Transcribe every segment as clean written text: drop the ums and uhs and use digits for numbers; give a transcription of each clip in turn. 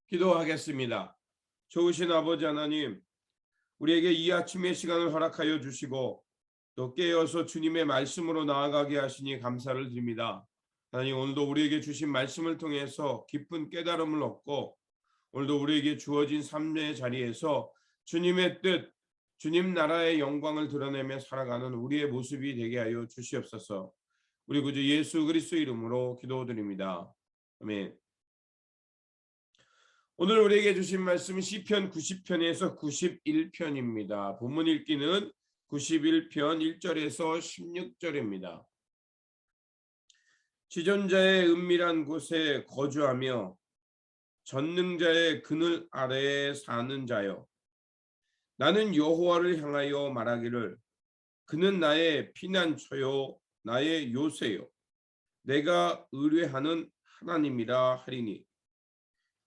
기도하겠습니다. 좋으신 아버지 하나님, 우리에게 이 아침의 시간을 허락하여 주시고 또 깨어서 주님의 말씀으로 나아가게 하시니 감사를 드립니다. 하나님, 오늘도 우리에게 주신 말씀을 통해서 깊은 깨달음을 얻고 오늘도 우리에게 주어진 삶의 자리에서 주님의 뜻, 주님 나라의 영광을 드러내며 살아가는 우리의 모습이 되게 하여 주시옵소서. 우리 구주 예수 그리스도 이름으로 기도드립니다. 아멘. 오늘 우리에게 주신 말씀은 시편 90편에서 91편입니다. 본문 읽기는 91편 1절에서 16절입니다. 지존자의 은밀한 곳에 거주하며 전능자의 그늘 아래에 사는 자여, 나는 여호와를 향하여 말하기를 그는 나의 피난처요 나의 요새요 내가 의뢰하는 하나님이라 하리니,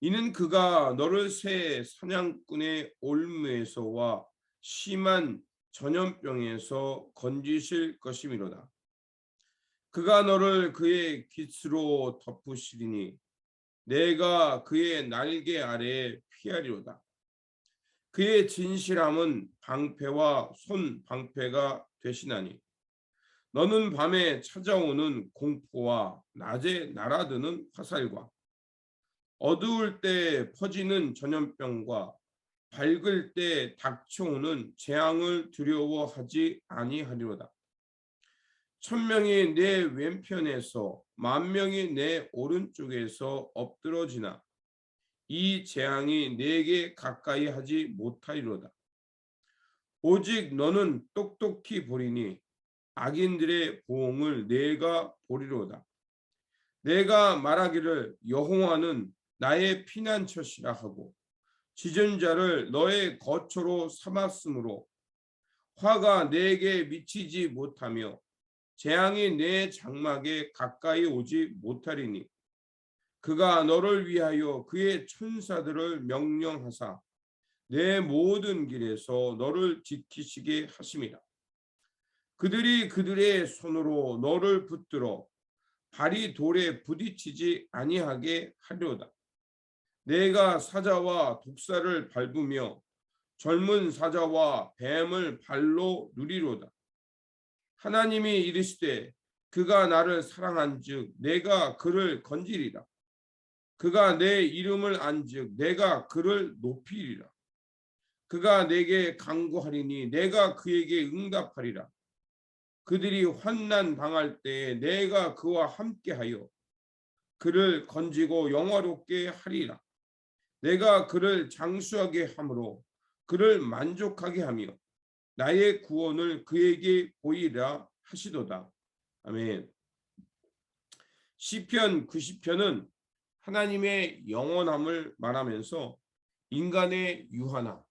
이는 그가 너를 새 사냥꾼의 올무에서와 심한 전염병에서 건지실 것이미로다. 그가 너를 그의 깃으로 덮으시리니 내가 그의 날개 아래에 피하리로다. 그의 진실함은 방패와 손 방패가 되시나니 너는 밤에 찾아오는 공포와 낮에 날아드는 화살과 어두울 때 퍼지는 전염병과 밝을 때 닥쳐오는 재앙을 두려워하지 아니하리로다. 1000명이 내 왼편에서 10,000명이 내 오른쪽에서 엎드러지나 이 재앙이 내게 가까이 하지 못하리로다. 오직 너는 똑똑히 보리니 악인들의 보응을 내가 보리로다. 내가 말하기를 여호와는 나의 피난처시라 하고 지존자를 너의 거처로 삼았으므로 화가 내게 미치지 못하며 재앙이 내 장막에 가까이 오지 못하리니 그가 너를 위하여 그의 천사들을 명령하사 내 모든 길에서 너를 지키시게 하심이라. 그들이 그들의 손으로 너를 붙들어 발이 돌에 부딪히지 아니하게 하려다. 내가 사자와 독사를 밟으며 젊은 사자와 뱀을 발로 누리로다. 하나님이 이르시되 그가 나를 사랑한즉 내가 그를 건지리라. 그가 내 이름을 안즉 내가 그를 높이리라. 그가 내게 간구하리니 내가 그에게 응답하리라. 그들이 환난 당할 때에 내가 그와 함께하여 그를 건지고 영화롭게 하리라. 내가 그를 장수하게 함으로 그를 만족하게 하며 나의 구원을 그에게 보이라 하시도다. 아멘. 시편 90편은 하나님의 영원함을 말하면서 인간의 유한함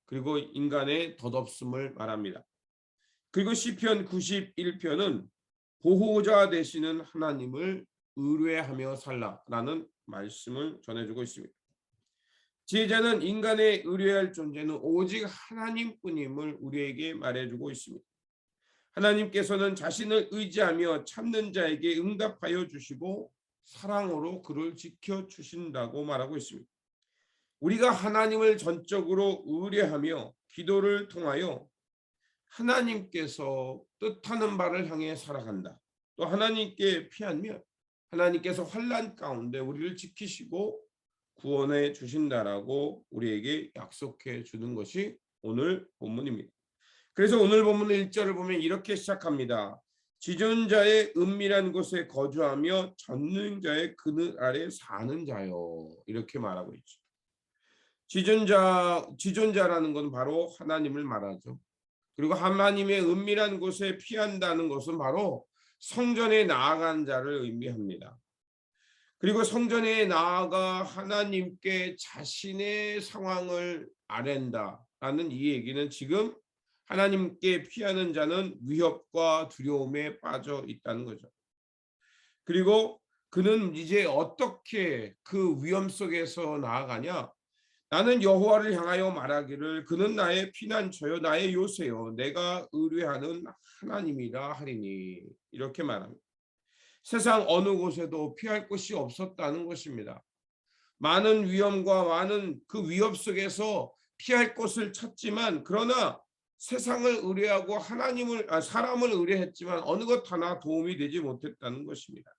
그리고 인간의 덧없음을 말합니다. 그리고 시편 91편은 보호자 되시는 하나님을 의뢰하며 살라라는 말씀을 전해주고 있습니다. 지혜자는 인간의 의뢰할 존재는 오직 하나님뿐임을 우리에게 말해주고 있습니다. 하나님께서는 자신을 의지하며 참는 자에게 응답하여 주시고 사랑으로 그를 지켜주신다고 말하고 있습니다. 우리가 하나님을 전적으로 의뢰하며 기도를 통하여 하나님께서 뜻하는 바를 향해 살아간다. 또 하나님께 피하면 하나님께서 환난 가운데 우리를 지키시고 구원해 주신다라고 우리에게 약속해 주는 것이 오늘 본문입니다. 그래서 오늘 본문 1절을 보면 이렇게 시작합니다. 지존자의 은밀한 곳에 거주하며 전능자의 그늘 아래 사는 자요. 이렇게 말하고 있죠. 지존자라는 건 바로 하나님을 말하죠. 그리고 하나님의 은밀한 곳에 피한다는 것은 바로 성전에 나아간 자를 의미합니다. 그리고 성전에 나아가 하나님께 자신의 상황을 아랜다라는 이 얘기는 지금 하나님께 피하는 자는 위협과 두려움에 빠져 있다는 거죠. 그리고 그는 이제 어떻게 그 위험 속에서 나아가냐? 나는 여호와를 향하여 말하기를 그는 나의 피난처요 나의 요새요 내가 의뢰하는 하나님이라 하리니, 이렇게 말합니다. 세상 어느 곳에도 피할 곳이 없었다는 것입니다. 많은 위험과 많은 그 위협 속에서 피할 곳을 찾지만 그러나 세상을 의뢰하고 사람을 의뢰했지만 어느 것 하나 도움이 되지 못했다는 것입니다.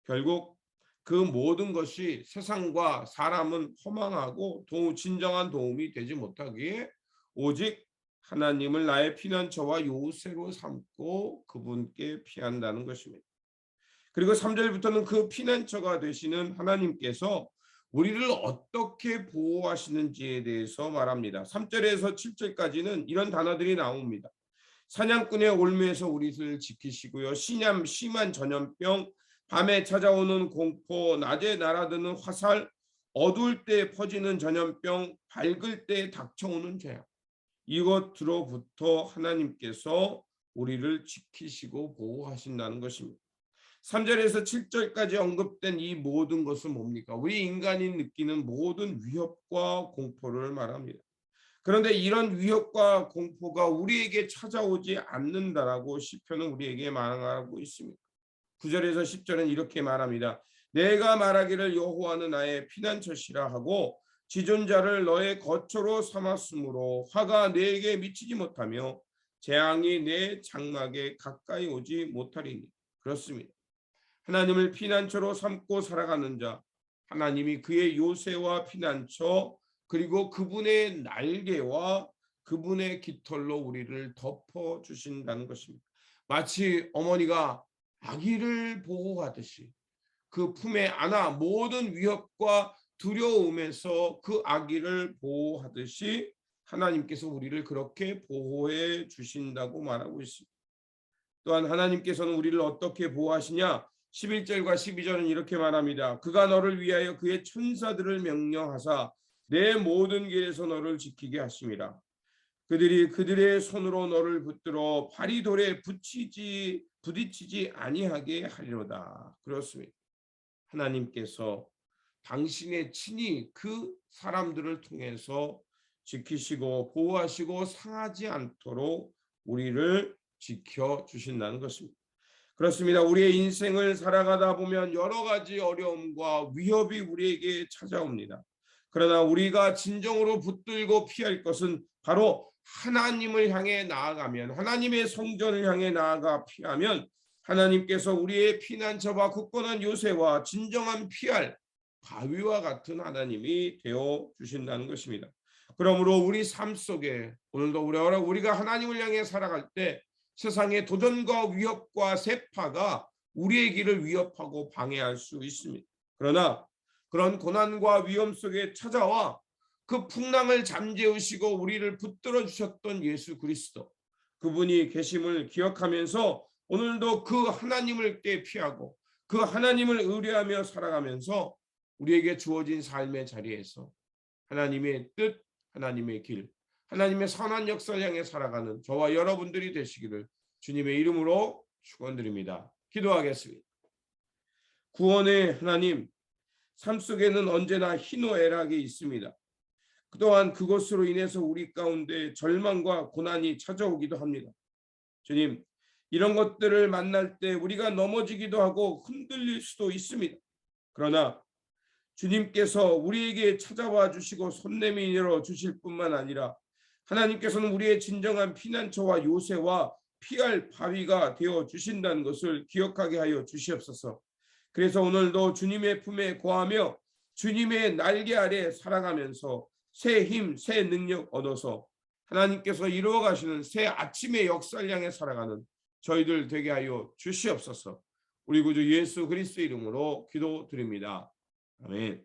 결국 그 모든 것이 세상과 사람은 허망하고 진정한 도움이 되지 못하기에 오직 하나님을 나의 피난처와 요새로 삼고 그분께 피한다는 것입니다. 그리고 3절부터는 그 피난처가 되시는 하나님께서 우리를 어떻게 보호하시는지에 대해서 말합니다. 3절에서 7절까지는 이런 단어들이 나옵니다. 사냥꾼의 올무에서 우리를 지키시고요. 심한 전염병, 밤에 찾아오는 공포, 낮에 날아드는 화살, 어두울 때 퍼지는 전염병, 밝을 때 닥쳐오는 죄악. 이것으로부터 하나님께서 우리를 지키시고 보호하신다는 것입니다. 3절에서 7절까지 언급된 이 모든 것은 뭡니까? 우리 인간이 느끼는 모든 위협과 공포를 말합니다. 그런데 이런 위협과 공포가 우리에게 찾아오지 않는다라고 시편은 우리에게 말하고 있습니다. 9절에서 10절은 이렇게 말합니다. 내가 말하기를 여호와는 나의 피난처시라 하고 지존자를 너의 거처로 삼았으므로 화가 내게 미치지 못하며 재앙이 내 장막에 가까이 오지 못하리니. 그렇습니다. 하나님을 피난처로 삼고 살아가는 자, 하나님이 그의 요새와 피난처 그리고 그분의 날개와 그분의 깃털로 우리를 덮어주신다는 것입니다. 마치 어머니가 아기를 보호하듯이 그 품에 안아 모든 위협과 두려움에서 그 아기를 보호하듯이 하나님께서 우리를 그렇게 보호해 주신다고 말하고 있습니다. 또한 하나님께서는 우리를 어떻게 보호하시냐? 11절과 12절은 이렇게 말합니다. 그가 너를 위하여 그의 천사들을 명령하사 내 모든 길에서 너를 지키게 하심이라. 그들이 그들의 손으로 너를 붙들어 발이 돌에 부딪히지 아니하게 하리로다. 그렇습니다. 하나님께서 당신의 친히 그 사람들을 통해서 지키시고 보호하시고 상하지 않도록 우리를 지켜주신다는 것입니다. 그렇습니다. 우리의 인생을 살아가다 보면 여러 가지 어려움과 위협이 우리에게 찾아옵니다. 그러나 우리가 진정으로 붙들고 피할 것은 바로 하나님을 향해 나아가면, 하나님의 성전을 향해 나아가 피하면 하나님께서 우리의 피난처와 굳건한 요새와 진정한 피할 바위와 같은 하나님이 되어 주신다는 것입니다. 그러므로 우리 삶 속에 오늘도 우리가 하나님을 향해 살아갈 때 세상의 도전과 위협과 세파가 우리의 길을 위협하고 방해할 수 있습니다. 그러나 그런 고난과 위험 속에 찾아와 그 풍랑을 잠재우시고 우리를 붙들어 주셨던 예수 그리스도, 그분이 계심을 기억하면서 오늘도 그 하나님을 피하고 그 하나님을 의뢰하며 살아가면서 우리에게 주어진 삶의 자리에서 하나님의 뜻, 하나님의 길, 하나님의 선한 역사를 향해 살아가는 저와 여러분들이 되시기를 주님의 이름으로 축원드립니다. 기도하겠습니다. 구원의 하나님, 삶 속에는 언제나 희노애락이 있습니다. 또한 그것으로 인해서 우리 가운데 절망과 고난이 찾아오기도 합니다. 주님, 이런 것들을 만날 때 우리가 넘어지기도 하고 흔들릴 수도 있습니다. 그러나 주님께서 우리에게 찾아와 주시고 손 내밀어 주실 뿐만 아니라 하나님께서는 우리의 진정한 피난처와 요새와 피할 바위가 되어 주신다는 것을 기억하게 하여 주시옵소서. 그래서 오늘도 주님의 품에 거하며 주님의 날개 아래 살아가면서 새 힘, 새 능력 얻어서 하나님께서 이루어 가시는 새 아침의 역사를 향해 살아가는 저희들 되게 하여 주시옵소서. 우리 구주 예수 그리스도 이름으로 기도드립니다. 아멘.